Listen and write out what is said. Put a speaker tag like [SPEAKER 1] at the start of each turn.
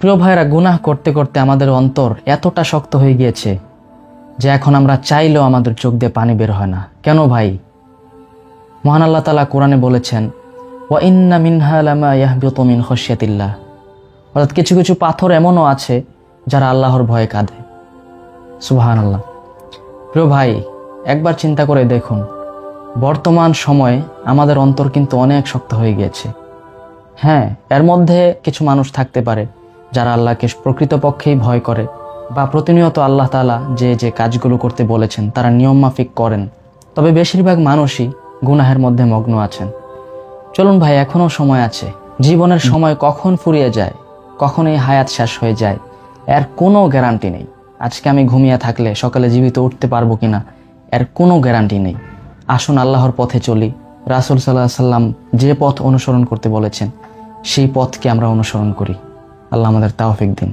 [SPEAKER 1] প্রিয় ভাইরা, গুনাহ করতে করতে আমাদের অন্তর এতটা শক্ত হয়ে গিয়েছে যে এখন আমরা চাইলেও আমাদের চোখ দিয়ে পানি বের হয় না। কেন ভাই? মহান আল্লাহ তাআলা কোরআনে বলেছেন, ওয়া ইন্না মিনহা লামা ইয়াহবিতু মিন খাশিয়াতিল্লাহ। অর্থাৎ কিছু কিছু পাথর এমনও আছে যারা আল্লাহর ভয়ে কাঁদে। সুবহানাল্লাহ। প্রিয় ভাই, একবার চিন্তা করে দেখুন, বর্তমান সময়ে আমাদের অন্তর কিন্তু অনেক শক্ত হয়ে গিয়েছে। হ্যাঁ, এর মধ্যে কিছু মানুষ থাকতে পারে যারা আল্লাহকে প্রকৃতপক্ষেই ভয় করে বা প্রতিনিয়ত আল্লাহ তাআলা যে যে কাজগুলো করতে বলেছেন তারা নিয়ম মাফিক করেন, তবে বেশিরভাগ মানুষই গুনাহের মধ্যে মগ্ন আছেন। চলুন ভাই, এখনও সময় আছে। জীবনের সময় কখন ফুরিয়ে যায়, কখন এই হায়াত শেষ হয়ে যায়, এর কোনো গ্যারান্টি নেই। আজকে আমি ঘুমিয়ে থাকলে সকালে জীবিত উঠতে পারবো কিনা এর কোনো গ্যারান্টি নেই। আসুন আল্লাহর পথে চলি। রাসূল সাল্লাল্লাহু আলাইহি সাল্লাম যে পথ অনুসরণ করতে বলেছেন সেই পথকে আমরা অনুসরণ করি। আল্লাহ আমাদের তাওফিক দিন।